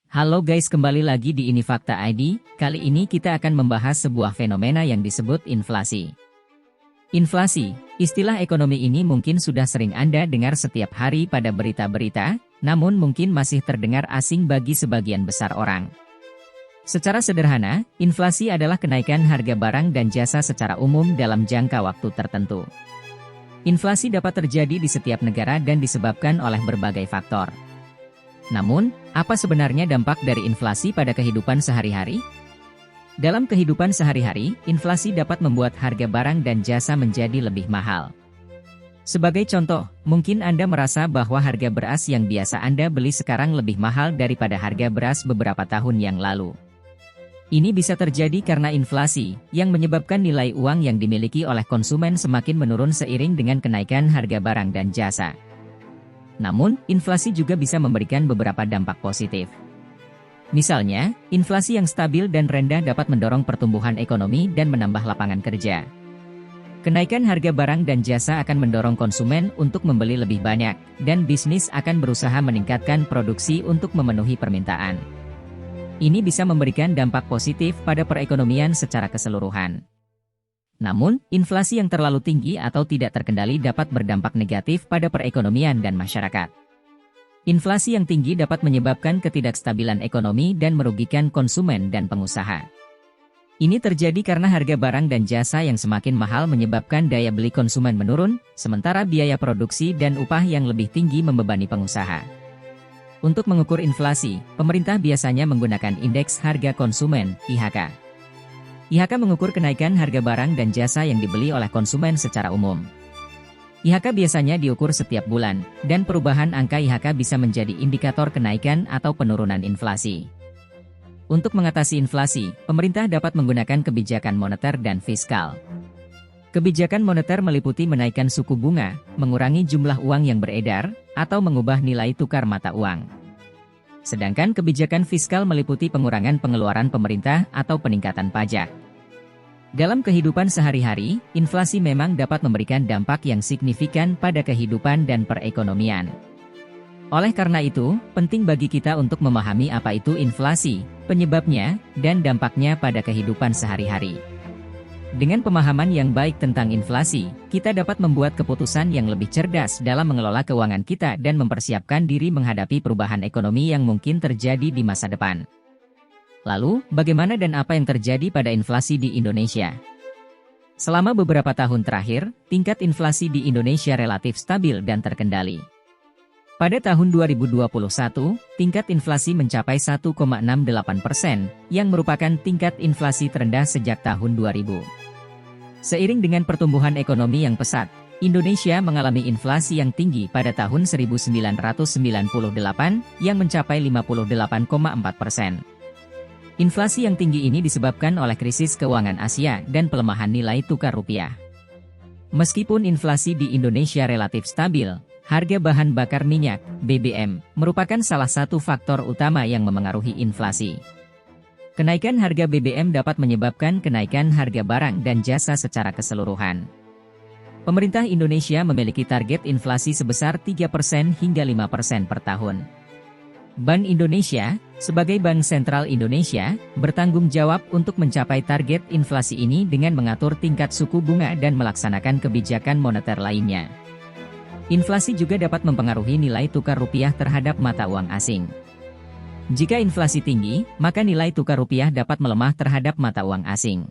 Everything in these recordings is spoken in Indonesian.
Halo guys, kembali lagi di Ini Fakta ID. Kali ini kita akan membahas sebuah fenomena yang disebut inflasi. Inflasi, istilah ekonomi ini mungkin sudah sering Anda dengar setiap hari pada berita-berita, namun mungkin masih terdengar asing bagi sebagian besar orang. Secara sederhana, inflasi adalah kenaikan harga barang dan jasa secara umum dalam jangka waktu tertentu. Inflasi dapat terjadi di setiap negara dan disebabkan oleh berbagai faktor. Namun, apa sebenarnya dampak dari inflasi pada kehidupan sehari-hari? Dalam kehidupan sehari-hari, inflasi dapat membuat harga barang dan jasa menjadi lebih mahal. Sebagai contoh, mungkin Anda merasa bahwa harga beras yang biasa Anda beli sekarang lebih mahal daripada harga beras beberapa tahun yang lalu. Ini bisa terjadi karena inflasi, yang menyebabkan nilai uang yang dimiliki oleh konsumen semakin menurun seiring dengan kenaikan harga barang dan jasa. Namun, inflasi juga bisa memberikan beberapa dampak positif. Misalnya, inflasi yang stabil dan rendah dapat mendorong pertumbuhan ekonomi dan menambah lapangan kerja. Kenaikan harga barang dan jasa akan mendorong konsumen untuk membeli lebih banyak, dan bisnis akan berusaha meningkatkan produksi untuk memenuhi permintaan. Ini bisa memberikan dampak positif pada perekonomian secara keseluruhan. Namun, inflasi yang terlalu tinggi atau tidak terkendali dapat berdampak negatif pada perekonomian dan masyarakat. Inflasi yang tinggi dapat menyebabkan ketidakstabilan ekonomi dan merugikan konsumen dan pengusaha. Ini terjadi karena harga barang dan jasa yang semakin mahal menyebabkan daya beli konsumen menurun, sementara biaya produksi dan upah yang lebih tinggi membebani pengusaha. Untuk mengukur inflasi, pemerintah biasanya menggunakan Indeks Harga Konsumen, IHK. IHK mengukur kenaikan harga barang dan jasa yang dibeli oleh konsumen secara umum. IHK biasanya diukur setiap bulan, dan perubahan angka IHK bisa menjadi indikator kenaikan atau penurunan inflasi. Untuk mengatasi inflasi, pemerintah dapat menggunakan kebijakan moneter dan fiskal. Kebijakan moneter meliputi menaikkan suku bunga, mengurangi jumlah uang yang beredar, atau mengubah nilai tukar mata uang. Sedangkan kebijakan fiskal meliputi pengurangan pengeluaran pemerintah atau peningkatan pajak. Dalam kehidupan sehari-hari, inflasi memang dapat memberikan dampak yang signifikan pada kehidupan dan perekonomian. Oleh karena itu, penting bagi kita untuk memahami apa itu inflasi, penyebabnya, dan dampaknya pada kehidupan sehari-hari. Dengan pemahaman yang baik tentang inflasi, kita dapat membuat keputusan yang lebih cerdas dalam mengelola keuangan kita dan mempersiapkan diri menghadapi perubahan ekonomi yang mungkin terjadi di masa depan. Lalu, bagaimana dan apa yang terjadi pada inflasi di Indonesia? Selama beberapa tahun terakhir, tingkat inflasi di Indonesia relatif stabil dan terkendali. Pada tahun 2021, tingkat inflasi mencapai 1,68%, yang merupakan tingkat inflasi terendah sejak tahun 2000. Seiring dengan pertumbuhan ekonomi yang pesat, Indonesia mengalami inflasi yang tinggi pada tahun 1998, yang mencapai 58,4%. Inflasi yang tinggi ini disebabkan oleh krisis keuangan Asia dan pelemahan nilai tukar rupiah. Meskipun inflasi di Indonesia relatif stabil, harga bahan bakar minyak, BBM, merupakan salah satu faktor utama yang memengaruhi inflasi. Kenaikan harga BBM dapat menyebabkan kenaikan harga barang dan jasa secara keseluruhan. Pemerintah Indonesia memiliki target inflasi sebesar 3% hingga 5% per tahun. Bank Indonesia, sebagai Bank Sentral Indonesia, bertanggung jawab untuk mencapai target inflasi ini dengan mengatur tingkat suku bunga dan melaksanakan kebijakan moneter lainnya. Inflasi juga dapat mempengaruhi nilai tukar rupiah terhadap mata uang asing. Jika inflasi tinggi, maka nilai tukar rupiah dapat melemah terhadap mata uang asing.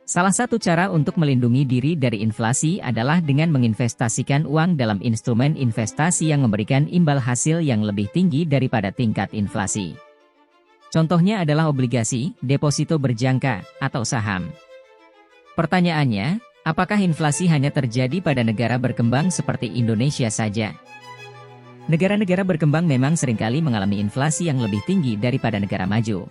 Salah satu cara untuk melindungi diri dari inflasi adalah dengan menginvestasikan uang dalam instrumen investasi yang memberikan imbal hasil yang lebih tinggi daripada tingkat inflasi. Contohnya adalah obligasi, deposito berjangka, atau saham. Pertanyaannya, apakah inflasi hanya terjadi pada negara berkembang seperti Indonesia saja? Negara-negara berkembang memang seringkali mengalami inflasi yang lebih tinggi daripada negara maju.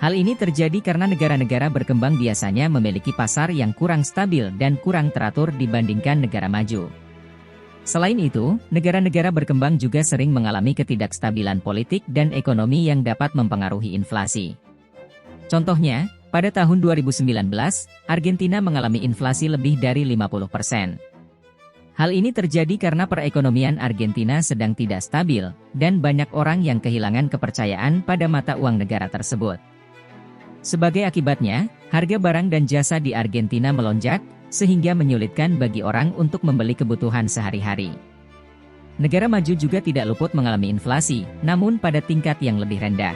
Hal ini terjadi karena negara-negara berkembang biasanya memiliki pasar yang kurang stabil dan kurang teratur dibandingkan negara maju. Selain itu, negara-negara berkembang juga sering mengalami ketidakstabilan politik dan ekonomi yang dapat mempengaruhi inflasi. Contohnya, pada tahun 2019, Argentina mengalami inflasi lebih dari 50%. Hal ini terjadi karena perekonomian Argentina sedang tidak stabil, dan banyak orang yang kehilangan kepercayaan pada mata uang negara tersebut. Sebagai akibatnya, harga barang dan jasa di Argentina melonjak, sehingga menyulitkan bagi orang untuk membeli kebutuhan sehari-hari. Negara maju juga tidak luput mengalami inflasi, namun pada tingkat yang lebih rendah.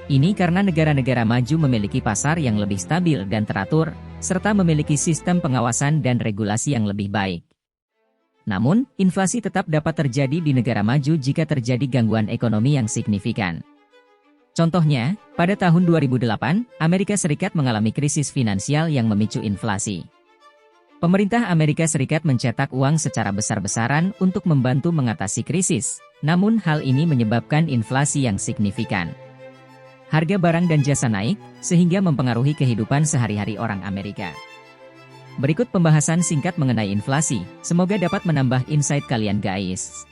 Ini karena negara-negara maju memiliki pasar yang lebih stabil dan teratur, serta memiliki sistem pengawasan dan regulasi yang lebih baik. Namun, inflasi tetap dapat terjadi di negara maju jika terjadi gangguan ekonomi yang signifikan. Contohnya, pada tahun 2008, Amerika Serikat mengalami krisis finansial yang memicu inflasi. Pemerintah Amerika Serikat mencetak uang secara besar-besaran untuk membantu mengatasi krisis, namun hal ini menyebabkan inflasi yang signifikan. Harga barang dan jasa naik, sehingga mempengaruhi kehidupan sehari-hari orang Amerika. Berikut pembahasan singkat mengenai inflasi, semoga dapat menambah insight kalian guys.